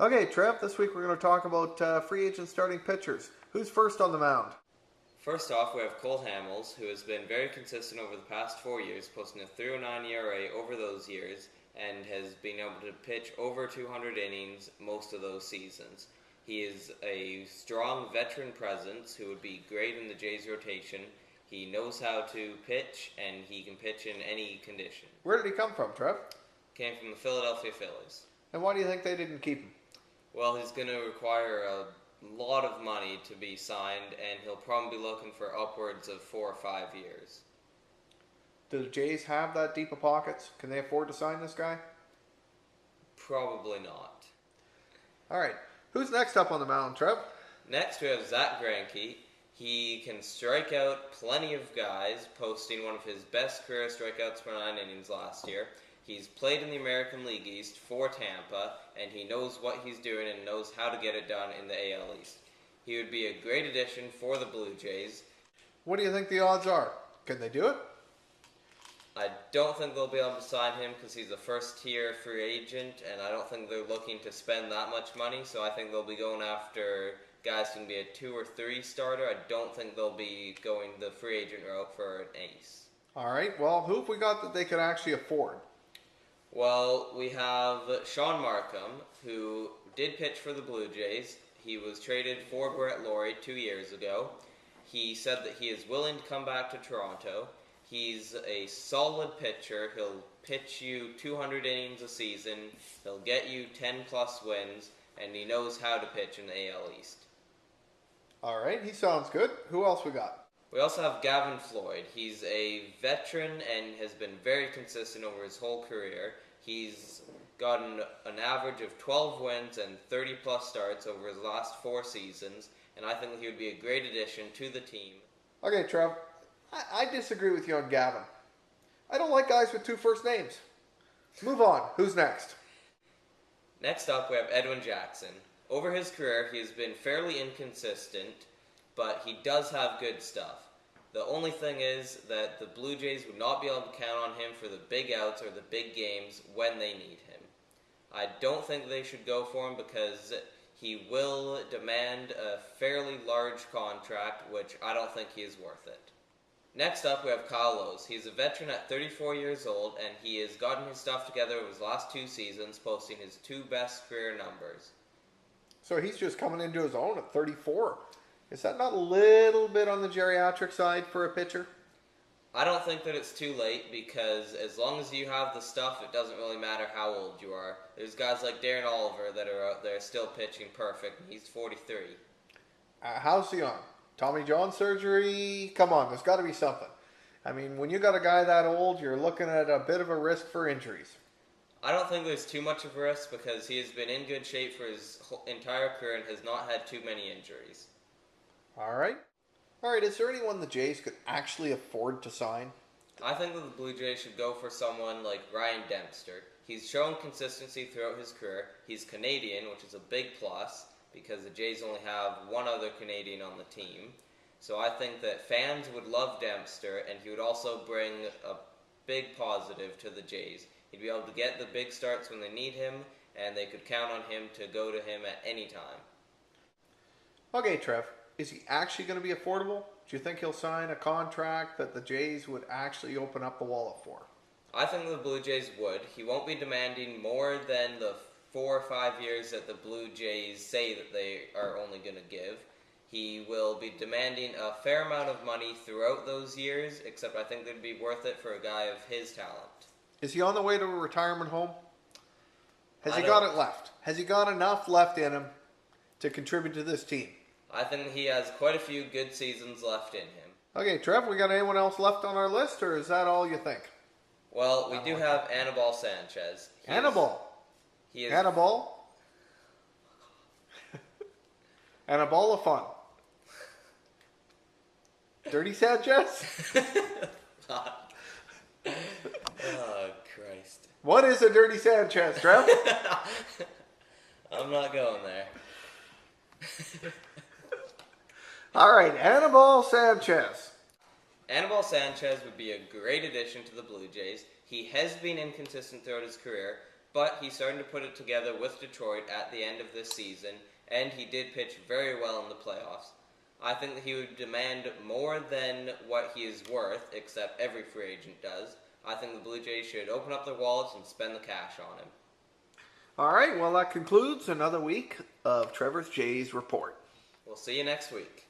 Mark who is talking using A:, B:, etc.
A: Okay, Trev, this week we're going to talk about free agent starting pitchers. Who's first on the mound?
B: First off, we have Cole Hamels, who has been very consistent over the past 4 years, posting a 3.09 ERA over those years, and has been able to pitch over 200 innings most of those seasons. He is a strong veteran presence who would be great in the Jays rotation. He knows how to pitch, and he can pitch in any condition.
A: Where did he come from, Trev?
B: Came from the Philadelphia Phillies.
A: And why do you think they didn't keep him?
B: Well, he's going to require a lot of money to be signed, and he'll probably be looking for upwards of 4 or 5 years.
A: Do the Jays have that deep of pockets? Can they afford to sign this guy?
B: Probably not.
A: All right. Who's next up on the mound, Trev?
B: Next, we have Zach Greinke. He can strike out plenty of guys, posting one of his best career strikeouts for 9 innings last year. He's played in the American League East for Tampa, and he knows what he's doing and knows how to get it done in the AL East. He would be a great addition for the Blue Jays.
A: What do you think the odds are? Can they do it?
B: I don't think they'll be able to sign him because he's a first-tier free agent, and I don't think they're looking to spend that much money, so I think they'll be going after guys who can be a 2 or 3 starter. I don't think they'll be going the free agent route for an ace.
A: All right. Well, who have we got that they could actually afford?
B: Well, we have Sean Markham, who did pitch for the Blue Jays. He was traded for Brett Lawrie 2 years ago. He said that he is willing to come back to Toronto. He's a solid pitcher. He'll pitch you 200 innings a season. He'll get you 10-plus wins, and he knows how to pitch in the AL East.
A: All right. He sounds good. Who else we got?
B: We also have Gavin Floyd. He's a veteran and has been very consistent over his whole career. He's gotten an average of 12 wins and 30-plus starts over his last 4 seasons, and I think he would be a great addition to the team.
A: Okay, Trev. I disagree with you on Gavin. I don't like guys with 2 first names. Move on. Who's next?
B: Next up, we have Edwin Jackson. Over his career, he has been fairly inconsistent, but he does have good stuff. The only thing is that the Blue Jays would not be able to count on him for the big outs or the big games when they need him. I don't think they should go for him because he will demand a fairly large contract, which I don't think he is worth it. Next up, we have Kyle Lohse. He's a veteran at 34 years old, and he has gotten his stuff together over his last 2 seasons, posting his 2 best career numbers.
A: So he's just coming into his own at 34. Is that not a little bit on the geriatric side for a pitcher?
B: I don't think that it's too late because as long as you have the stuff, it doesn't really matter how old you are. There's guys like Darren Oliver that are out there still pitching perfect, and he's 43.
A: How's he on? Tommy John surgery? Come on, there's got to be something. I mean, when you got a guy that old, you're looking at a bit of a risk for injuries.
B: I don't think there's too much of a risk because he has been in good shape for his entire career and has not had too many injuries.
A: All right. Is there anyone the Jays could actually afford to sign?
B: I think that the Blue Jays should go for someone like Ryan Dempster. He's shown consistency throughout his career. He's Canadian, which is a big plus because the Jays only have one other Canadian on the team. So I think that fans would love Dempster, and he would also bring a big positive to the Jays. He'd be able to get the big starts when they need him, and they could count on him to go to him at any time.
A: Okay, Trev. Is he actually going to be affordable? Do you think he'll sign a contract that the Jays would actually open up the wallet for?
B: I think the Blue Jays would. He won't be demanding more than the 4 or 5 years that the Blue Jays say that they are only going to give. He will be demanding a fair amount of money throughout those years, except I think they'd be worth it for a guy of his talent.
A: Is he on the way to a retirement home? Has he got it left? Has he got enough left in him to contribute to this team?
B: I think he has quite a few good seasons left in him.
A: Okay, Trev, we got anyone else left on our list, or is that all you think?
B: Well, we do have Anibal Sanchez.
A: Anibal?
B: He is...
A: Anibal? Anibal of fun. Dirty Sanchez?
B: Oh, Christ.
A: What is a Dirty Sanchez, Trev?
B: I'm not going there.
A: All right, Anibal Sanchez.
B: Anibal Sanchez would be a great addition to the Blue Jays. He has been inconsistent throughout his career, but he's starting to put it together with Detroit at the end of this season, and he did pitch very well in the playoffs. I think that he would demand more than what he is worth, except every free agent does. I think the Blue Jays should open up their wallets and spend the cash on him.
A: All right, well, that concludes another week of Trevor's Jays Report.
B: We'll see you next week.